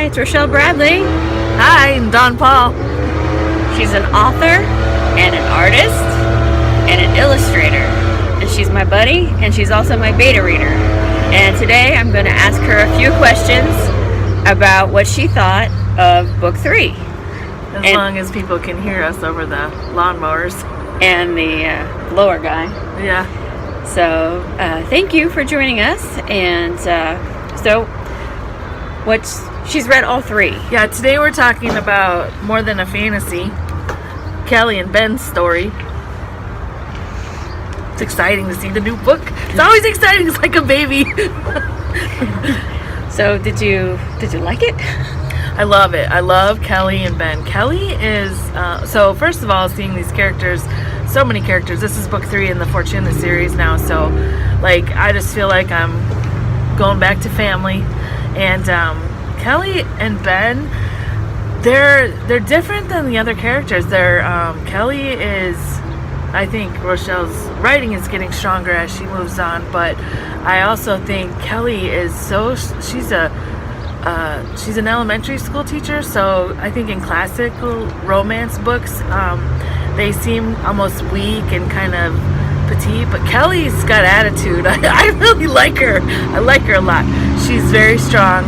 Hi, it's Rochelle Bradley. Hi, I'm Don Paul. She's an author and an artist and an illustrator. And she's my buddy, and she's also my beta reader. And today I'm going to ask her a few questions about what she thought of book 3. As long as people can hear us over the lawnmowers. And the blower guy. Yeah. So, thank you for joining us. And she's read all 3. Yeah, today we're talking about More Than a Fantasy, Kelly and Ben's story. It's exciting to see the new book. It's always exciting. It's like a baby. So, did you like it? I love it. I love Kelly and Ben. Kelly is, so first of all, seeing these characters, so many characters. This is book 3 in the Foruna series now, so like I just feel like I'm going back to family. And Kelly and Ben, they're different than the other characters. Kelly is, I think Rochelle's writing is getting stronger as she moves on, but I also think Kelly is she's an elementary school teacher, so I think in classical romance books, they seem almost weak and kind of petite, but Kelly's got attitude. I really like her. I like her a lot. She's very strong.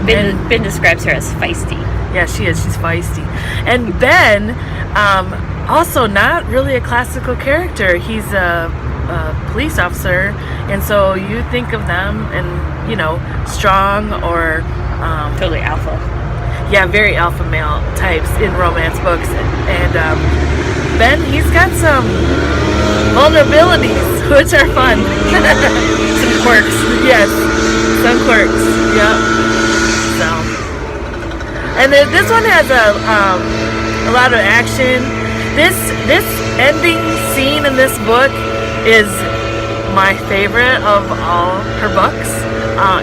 Ben describes her as feisty. Yeah, she is. She's feisty. And Ben, also not really a classical character. He's a police officer, and so you think of them and, strong or totally alpha. Yeah, very alpha male types in romance books. And Ben, he's got some vulnerabilities, which are fun. Some quirks. Yes, some quirks. Yep. So, and this one has a lot of action. This ending scene in this book is my favorite of all her books.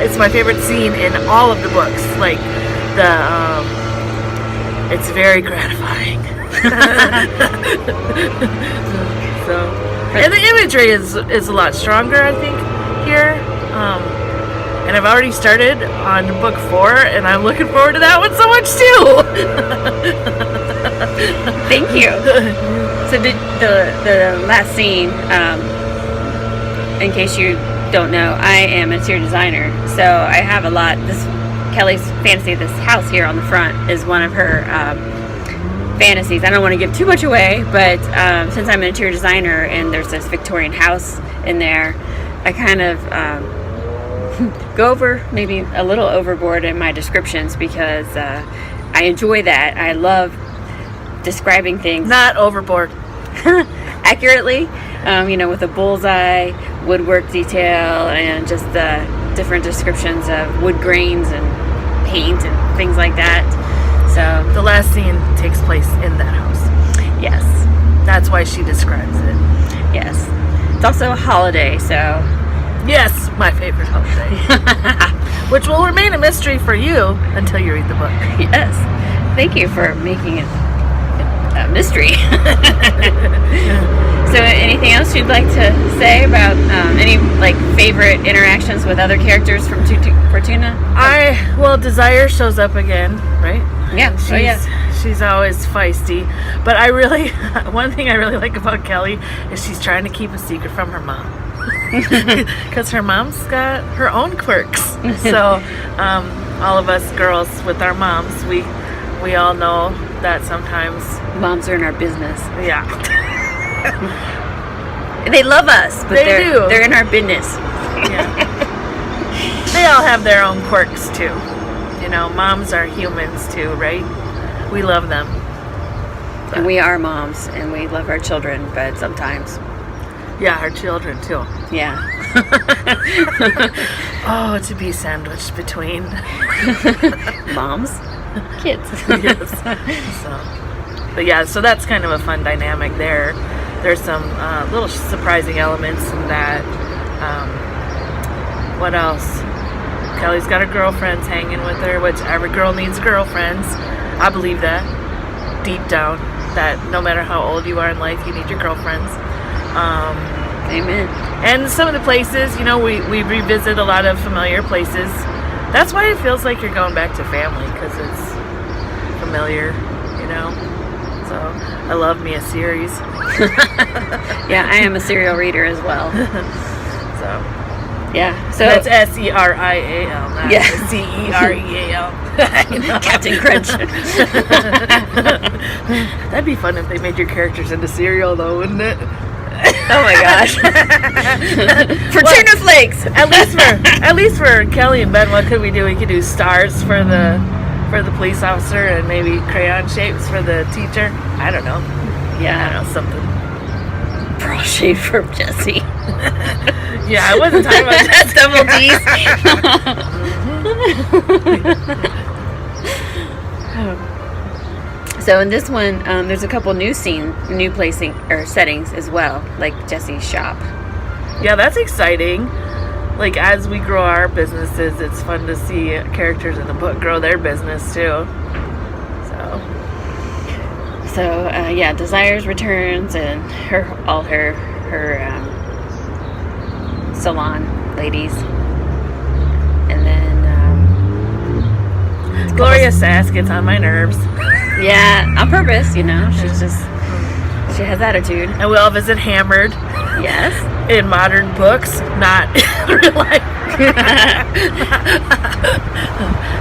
It's my favorite scene in all of the books. Like it's very gratifying. So, and the imagery is a lot stronger, I think, here. And I've already started on book 4, and I'm looking forward to that one so much too. Thank you. So the last scene, in case you don't know, I am an interior designer, so I have a lot. Kelly's fantasy, this house here on the front, is one of her fantasies. I don't want to give too much away, but since I'm an interior designer and there's this Victorian house in there, I kind of go over maybe a little overboard in my descriptions because I enjoy that. I love describing things. Not overboard. Accurately, with a bullseye, woodwork detail, and just the different descriptions of wood grains and paint and things like that. So the last scene takes place in that house. Yes. That's why she describes it. Yes. It's also a holiday, so... Yes, my favorite holiday. Which will remain a mystery for you until you read the book. Yes. Thank you for making it a mystery. So anything else you'd like to say about any favorite interactions with other characters from Foruna? Desire shows up again, right? Yeah. She's always feisty, but one thing I really like about Kelly is she's trying to keep a secret from her mom. Because her mom's got her own quirks. So all of us girls with our moms, we all know that sometimes moms are in our business. Yeah. They love us, but they're in our business. Yeah. They all have their own quirks too. Moms are humans too, right? We love them. And we are moms, and we love our children, but sometimes. Yeah, our children too. Yeah. Oh, to be sandwiched between moms, kids. Yes. So that's kind of a fun dynamic there. There's some little surprising elements in that. What else? Kelly's got her girlfriends hanging with her, which every girl needs girlfriends. I believe that deep down, that no matter how old you are in life, you need your girlfriends. Amen. And some of the places, we revisit a lot of familiar places That's why it feels like you're going back to family, because it's familiar, you know. So I love me a series. Yeah, I am a serial reader as well. So Yeah, so that's SERIAL, not Yeah. CEREAL. Captain Crunch. That'd be fun if they made your characters into cereal, though, wouldn't it? Oh my gosh. Fortuna flakes. At least for Kelly and Ben, what could we do? We could do stars for the police officer, and maybe crayon shapes for the teacher. I don't know. Yeah, I don't know, something. Pearl shape for Jesse. Yeah, I wasn't talking about that. Double D's. So in this one, there's a couple new placing or settings as well, like Jesse's shop. Yeah, that's exciting. Like, as we grow our businesses, it's fun to see characters in the book grow their business too. So yeah, Desires returns, and all her salon ladies, and then Gloria Sass gets on my nerves. yeah, on purpose, you know. She has attitude. And we all visit Hammered. Yes. In modern books, not in real life.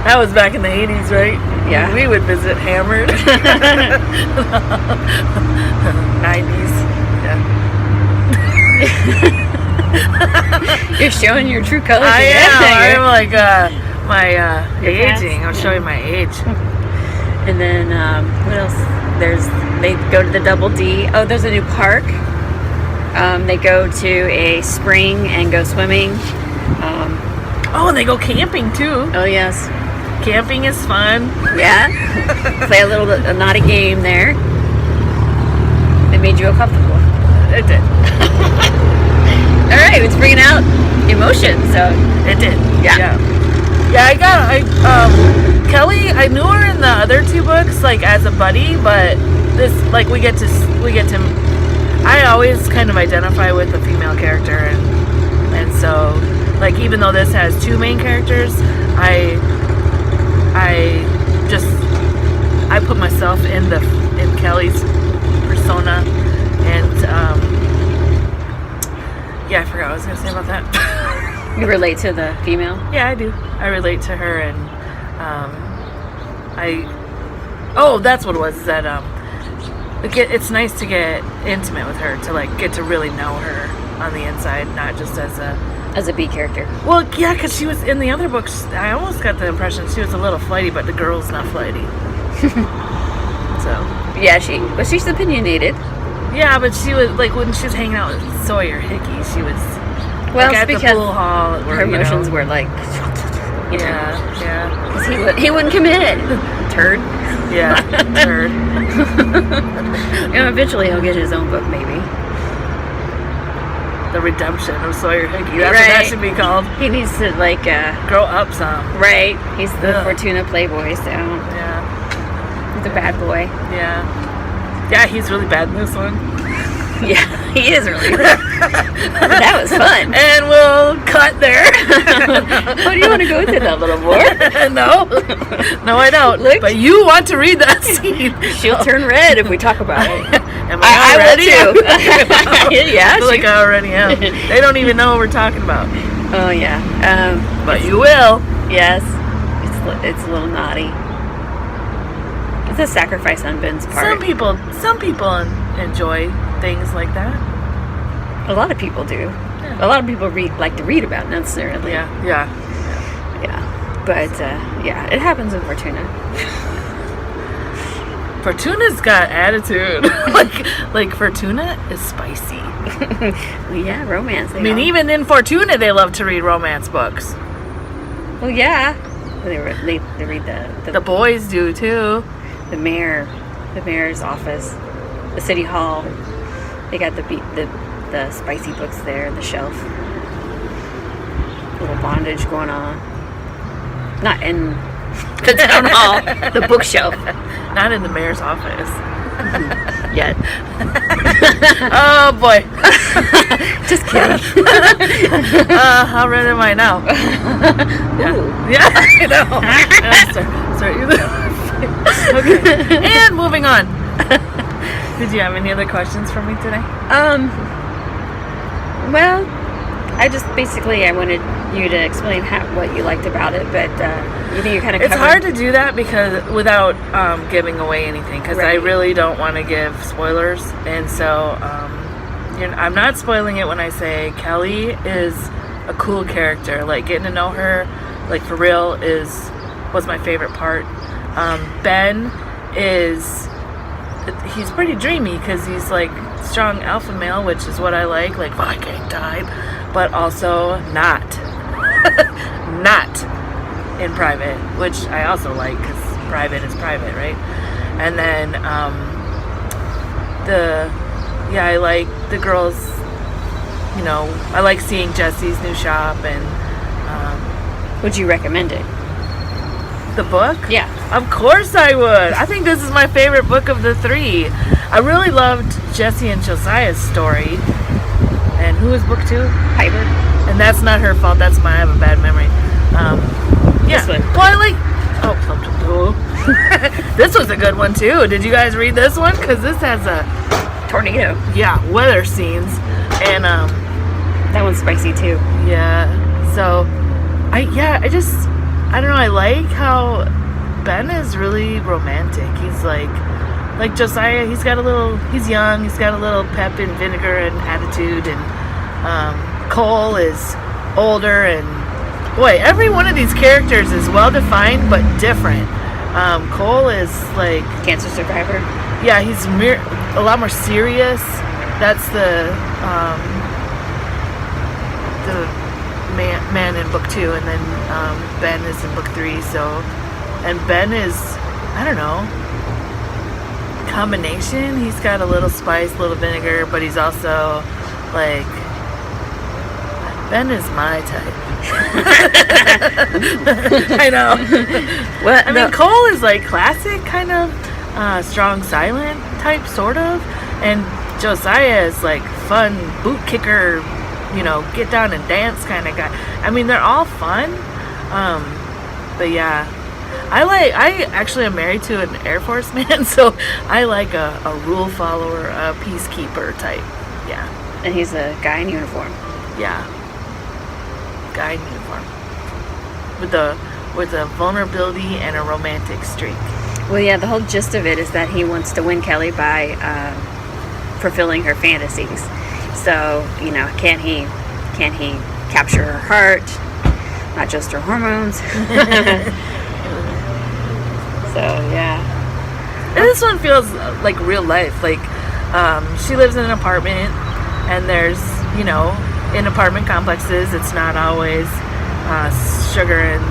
That was back in the 80s, right? Yeah. We would visit Hammered. 90s. Yeah. You're showing your true colors. I am. I'm like my Your aging. past. I'm showing my age. And then what else? They go to the Double D. Oh, there's a new park. They go to a spring and go swimming. Oh, and they go camping too. Oh yes. Camping is fun. Yeah. Play a naughty game there. They made you uncomfortable. It did. All right, it's bringing out emotion. So It did. Yeah. Kelly, I knew her in the other two books, like, as a buddy, but this, like, we get to I always kind of identify with the female character, and so, like, even though this has two main characters, I put myself in Kelly's persona, and yeah, I forgot what I was gonna say about that. you relate to the female. Yeah, I do. I relate to her, and that's what it was. That it's nice to get intimate with her, to like get to really know her on the inside, not just as a B character. Well, yeah, because she was in the other books. I almost got the impression she was a little flighty, but the girl's not flighty. So Yeah, she's opinionated. yeah, but she was like when she was hanging out with Sawyer Hickey, she was Well, like, at the because pool hall. her emotions were like, you know, yeah. because he wouldn't commit. Turd. Yeah, turd. You know, eventually he'll get his own book, maybe. The redemption of Sawyer Hickey. That's what that should be called. He needs to like Grow up some. right. He's the Yeah. Fortuna playboy, so Yeah. he's a bad boy. Yeah. Yeah, he's really bad in this one. Yeah, he is really bad. That was fun. And we'll cut there. Oh, do you want to go into that little more? No, I don't. Look. But you want to read that scene. She'll turn red if we talk about it. Am I already? will too. Yeah. I feel like I already am. They don't even know what we're talking about. Oh yeah. But you will. Yes. It's a little naughty. It's a sacrifice on Ben's part. Some people enjoy things like that. A lot of people do. Yeah. A lot of people like to read about necessarily. Yeah. But yeah, it happens in Fortuna. Fortuna's got attitude. like Fortuna is spicy. Well, yeah, romance. I mean, even in Fortuna, they love to read romance books. Well, yeah. They read The boys do too. the mayor's office, the city hall. They got the spicy books there in the shelf. Little bondage going on. Not in the town hall, the bookshelf. Not in the mayor's office. yet. Oh boy. Just kidding. How red am I now? Yeah, I know. Sorry. Okay. And moving on. Did you have any other questions for me today? Well, I wanted you to explain what you liked about it, but you think you kind of It's hard to do that because without giving away anything, because I really don't want to give spoilers, and so I'm not spoiling it when I say Kelly is a cool character. Like, getting to know her, like, for real, was my favorite part. Ben he's pretty dreamy because he's like strong alpha male, which is what I like Viking type, but also not in private, which I also like because private is private, right? And then I like the girls, I like seeing Jesse's new shop. And would you recommend it? The book? Yeah. Of course I would. I think this is my favorite book of the 3. I really loved Jesse and Josiah's story. And who is book 2? Piper. And that's not her fault. That's I have a bad memory. Yeah. This one. Well, I like... Oh, Plumb Twisted. This was a good one, too. Did you guys read this one? Because this has a... Tornado. Yeah, weather scenes. And, that one's spicy, too. Yeah. So, I don't know, I like how Ben is really romantic. He's like Josiah, he's young, he's got a little pep and vinegar and attitude, and Cole is older, and boy, every one of these characters is well defined but different. Cole is like cancer survivor. Yeah, he's a lot more serious. That's the man in book 2, and then Ben is in book 3. So, and Ben is, I don't know, combination. He's got a little spice, a little vinegar, but he's also like, Ben is my type. I know. I mean, Cole is like classic kind of strong silent type, sort of, and Josiah is like fun boot kicker, get down and dance kind of guy. I mean, they're all fun. But yeah, I actually am married to an Air Force man, so I like a rule follower, a peacekeeper type. Yeah. And he's a guy in uniform. Yeah. Guy in uniform. With a vulnerability and a romantic streak. Well, yeah, the whole gist of it is that he wants to win Kelly by fulfilling her fantasies. So, can he capture her heart, not just her hormones? So, yeah. And this one feels like real life. Like, she lives in an apartment, and there's, in apartment complexes, it's not always sugar and,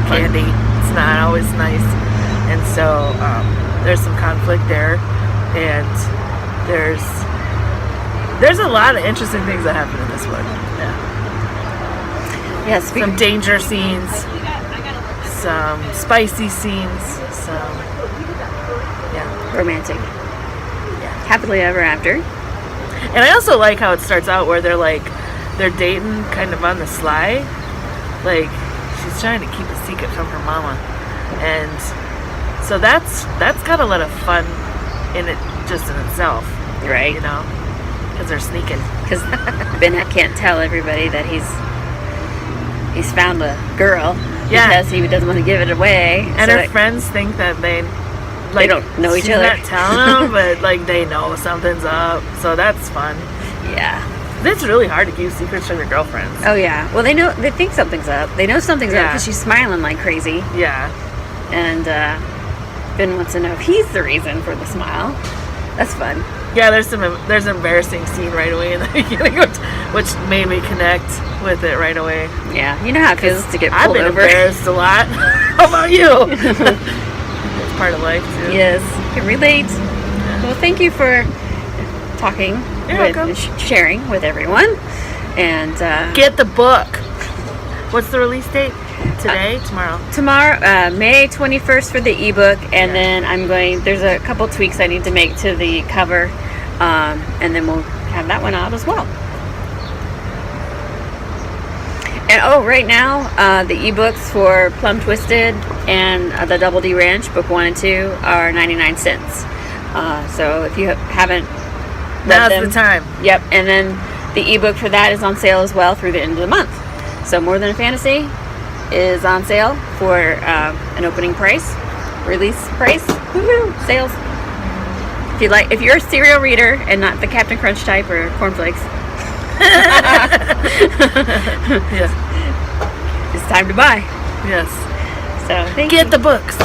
candy. It's not always nice. And so, there's some conflict there, and there's a lot of interesting things that happen in this one. Yeah. Yes. Some danger scenes, some spicy scenes, some romantic. Yeah. Happily ever after. And I also like how it starts out where they're dating kind of on the sly. Like, she's trying to keep a secret from her mama. And so that's got a lot of fun in it just in itself. Right. Because they're sneaking. Because Ben can't tell everybody that he's found a girl. Yeah. Because he doesn't want to give it away. And her friends think that they don't know each other. She's not telling them, but they know something's up. So that's fun. Yeah. It's really hard to keep secrets from your girlfriends. Oh yeah. Well, they think something's up. They know something's up because she's smiling like crazy. Yeah. And Ben wants to know if he's the reason for the smile. That's fun. Yeah, there's an embarrassing scene right away in the beginning, which made me connect with it right away. Yeah, you know how it feels to get pulled I've been over. Embarrassed a lot. How about you? It's part of life too. Yes, can relate. Well, thank you for talking, sharing with everyone, and get the book. What's the release date? Tomorrow? May 21st for the ebook, and Yeah. then there's a couple tweaks I need to make to the cover, and then we'll have that one out as well. And right now, the ebooks for Plumb Twisted and the Double D Ranch, book 1 and 2, are 99 cents. So if you haven't read Now's the time. Yep, and then the ebook for that is on sale as well through the end of the month. So More Than a Fantasy is on sale for an opening price, release price. Woohoo! Sales. If you're a cereal reader and not the Captain Crunch type or cornflakes, Yes. it's time to buy. Yes. So thank Get you. the books.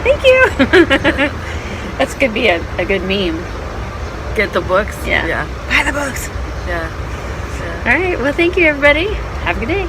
Thank you. That's could be a good meme. Get the books. Yeah. Yeah. Buy the books. Yeah. All right. Well, thank you, everybody. Have a good day.